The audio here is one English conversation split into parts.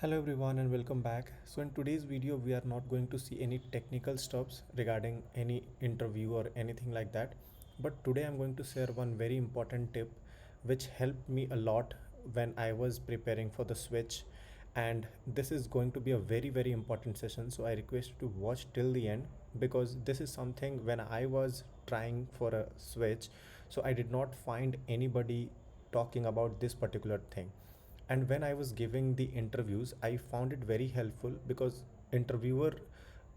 Hello everyone and welcome back. So in today's video we are not going to see any technical stuffs regarding any interview or anything like that. But today I'm going to share one very important tip which helped me a lot when I was preparing for the switch, and this is going to be a very important session, so I request you to watch till the end because this is something when I was trying for a switch, so I did not find anybody talking about this particular thing. And when I was giving the interviews I found it very helpful because interviewer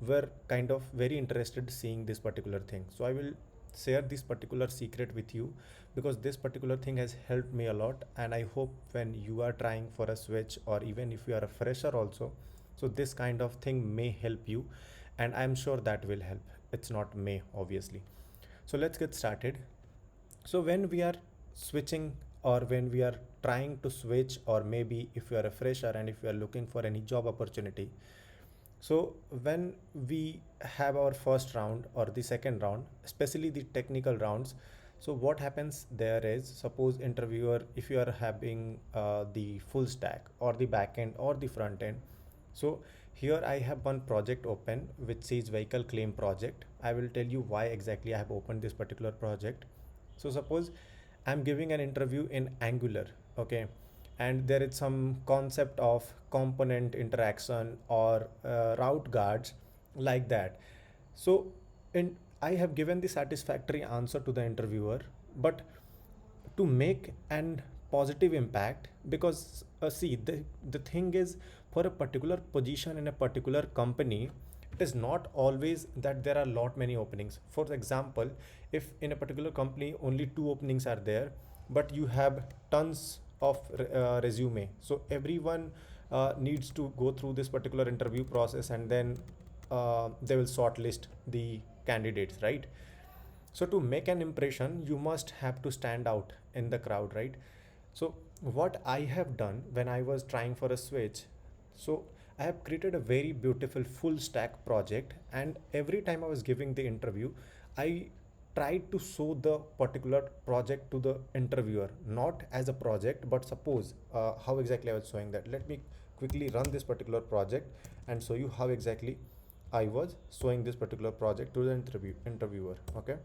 were kind of very interested seeing this particular thing. So I will share this particular secret with you because this particular thing has helped me a lot, and I hope when you are trying for a switch or even if you are a fresher also, so this kind of thing may help you, and I'm sure that will help. It's not may, obviously. So let's get started. So when we are switching or when we are trying to switch, or maybe if you are a fresher and if you are looking for any job opportunity, so when we have our first round or the second round, especially the technical rounds, so what happens there is, suppose interviewer, if you are having the full stack or the back end or the front end. So here I have one project open which says vehicle claim project. I will tell you why exactly I have opened this particular project. So suppose I'm giving an interview in Angular, okay, and there is some concept of component interaction or route guards like that. So in I have given the satisfactory answer to the interviewer, but to make an positive impact, because see, the thing is, for a particular position in a particular company, it is not always that there are lot many openings. For example, if in a particular company only two openings are there, but you have tons of resume, so everyone needs to go through this particular interview process, and then they will shortlist the candidates, right? So to make an impression you must have to stand out in the crowd, right? So what I have done when I was trying for a switch, so I have created a very beautiful full stack project, and every time I was giving the interview I tried to show the particular project to the interviewer, not as a project, but suppose how exactly I was showing that. Let me quickly run this particular project and show you how exactly I was showing this particular project to the interviewer. Okay,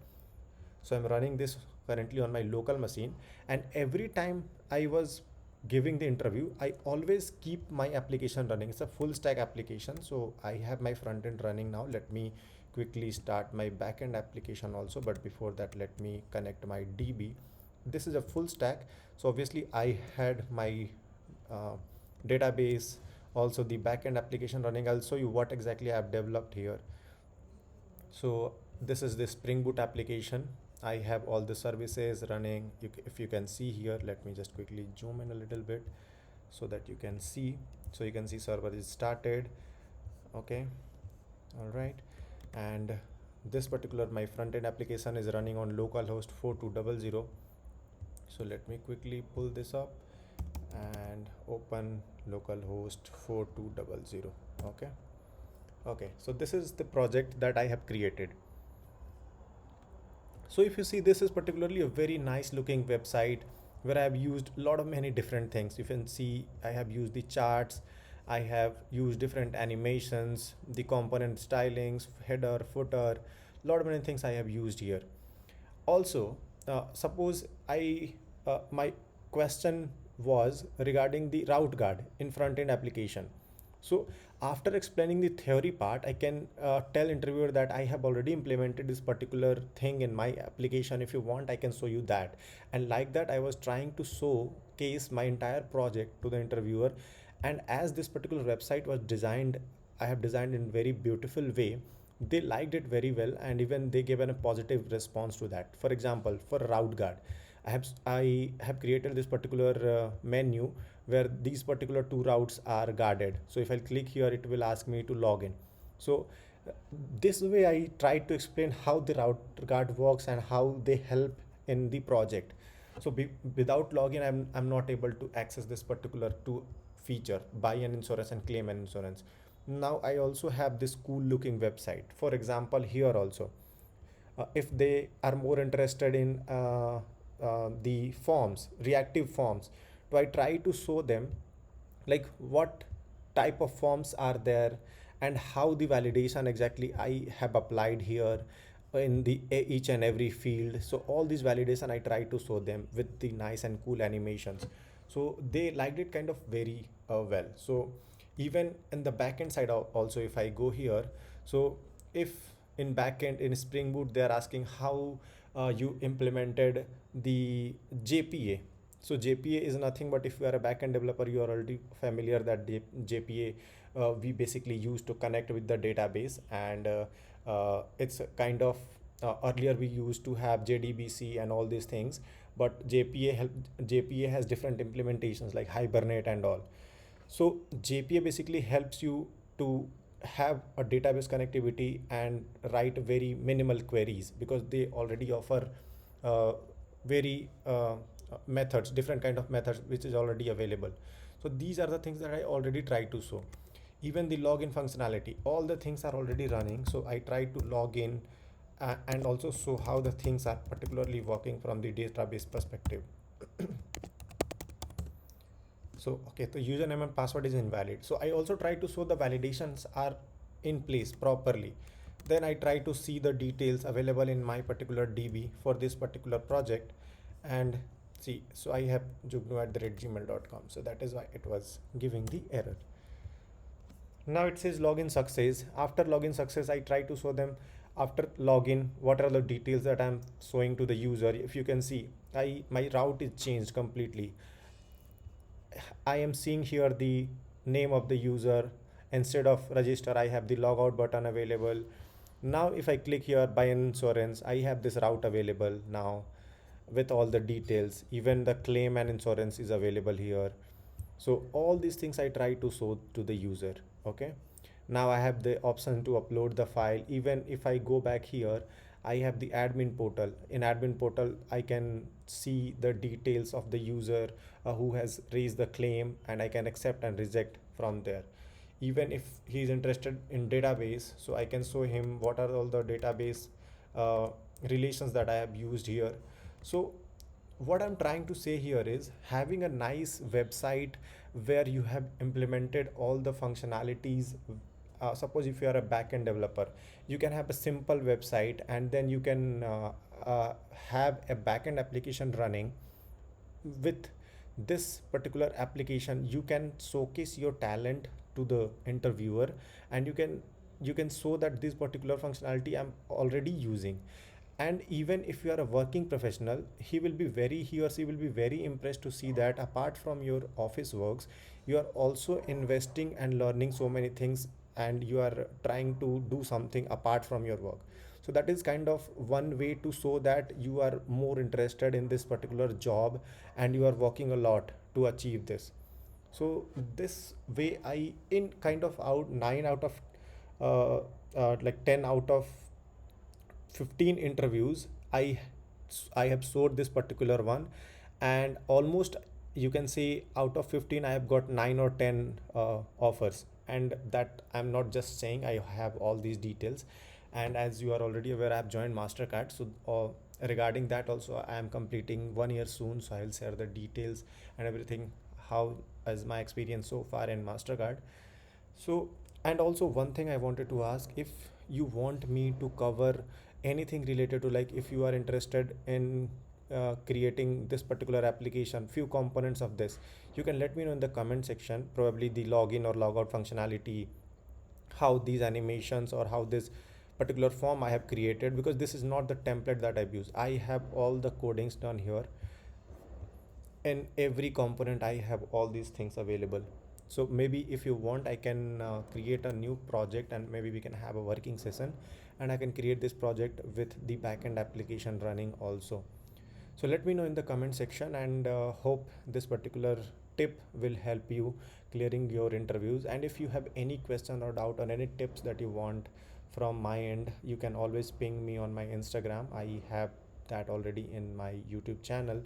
so I'm running this currently on my local machine, and every time I was giving the interview I always keep my application running. It's a full stack application, so I have my front end running now. Let me quickly start my backend application also, but before that let me connect my DB. This is a full stack, so obviously I had my uh, database, also the backend application running. I'll show you what exactly I have developed here. So this is the Spring Boot application. I have all the services running. If you can see here, let me just quickly zoom in a little bit so that you can see. So you can see server is started. Okay, all right. And this particular my front end application is running on localhost 4200. So let me quickly pull this up and open localhost 4200. Okay. Okay, so this is the project that I have created. So if you see, this is particularly a very nice looking website where I have used a lot of many different things. You can see I have used the charts, I have used different animations, the component stylings, header, footer, a lot of many things I have used here. Also, suppose my question was regarding the route guard in front end application. So after explaining the theory part, I can tell interviewer that I have already implemented this particular thing in my application. If you want, I can show you that. And like that, I was trying to showcase my entire project to the interviewer. And as this particular website was designed, I have designed in very beautiful way. They liked it very well, and even they gave a positive response to that. For example, for route guard, I have created this particular menu where these particular two routes are guarded. So if I click here, it will ask me to log in. So this way I tried to explain how the route guard works and how they help in the project. So without login, I'm not able to access this particular two feature, buy an insurance and claim an insurance. Now I also have this cool looking website. For example, here also, if they are more interested in the forms, reactive forms, so I try to show them like what type of forms are there, and how the validation exactly I have applied here in the each and every field. So all these validation I try to show them with the nice and cool animations. So they liked it kind of very well. So even in the backend side also, if I go here, so if in backend in Spring Boot they are asking how you implemented the JPA. So JPA is nothing but, if you are a backend developer, you are already familiar that the JPA we basically use to connect with the database. And it's a kind of earlier we used to have JDBC and all these things, but JPA has different implementations like Hibernate and all. So JPA basically helps you to have a database connectivity and write very minimal queries, because they already offer uh, very methods, different kind of methods which is already available. So these are the things that I already try to show. Even the login functionality, all the things are already running. So I try to log in and also show how the things are particularly working from the database perspective. So, okay, the username and password is invalid. So I also try to show the validations are in place properly. Then I try to see the details available in my particular DB for this particular project. And see, so I have jugnu@gmail.com. So that is why it was giving the error. Now it says login success. After login success, I try to show them after login what are the details that I'm showing to the user. If you can see, my route is changed completely. I am seeing here the name of the user. Instead of register, I have the logout button available. Now if I click here buy an insurance, I have this route available now with all the details. Even the claim and insurance is available here. So all these things I try to show to the user. Okay, now I have the option to upload the file. Even if I go back here, I have the admin portal. In admin portal, I can see the details of the user who has raised the claim, and I can accept and reject from there. Even if he is interested in database, so I can show him what are all the database uh, relations that I have used here. So what I'm trying to say here is having a nice website where you have implemented all the functionalities. Suppose if you are a backend developer, you can have a simple website, and then you can have a backend application running. With this particular application, you can showcase your talent to the interviewer, and you can show that this particular functionality I'm already using. And even if you are a working professional, he or she will be very impressed to see that apart from your office works, you are also investing and learning so many things, and you are trying to do something apart from your work. So that is kind of one way to show that you are more interested in this particular job, and you are working a lot to achieve this. So this way, I in kind of out 9 out of uh, like 10 out of 15 interviews, I have sold this particular one. And almost, you can say, out of 15 I have got 9 or 10 offers. And that I'm not just saying, I have all these details. And as you are already aware, I have joined Mastercard. So regarding that also, I am completing 1 year soon, so I will share the details and everything, how as my experience so far in Mastercard. So, and also one thing I wanted to ask, if you want me to cover anything related to, like, if you are interested in creating this particular application, few components of this, you can let me know in the comment section, probably the login or logout functionality, how these animations or how this particular form I have created, because this is not the template that I've used. I have all the codings done here. In every component I have all these things available. So maybe if you want, I can create a new project, and maybe we can have a working session, and I can create this project with the backend application running also. So let me know in the comment section, and hope this particular tip will help you clearing your interviews. And if you have any question or doubt or any tips that you want from my end, you can always ping me on my Instagram. I have that already in my YouTube channel.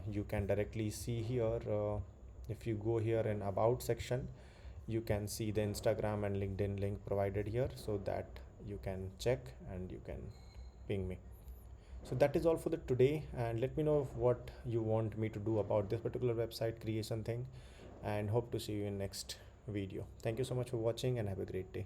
You can directly see here. If you go here in about section, you can see the Instagram and LinkedIn link provided here, so that you can check and you can ping me. So that is all for the today, and let me know what you want me to do about this particular website creation thing, and hope to see you in next video. Thank you so much for watching and have a great day.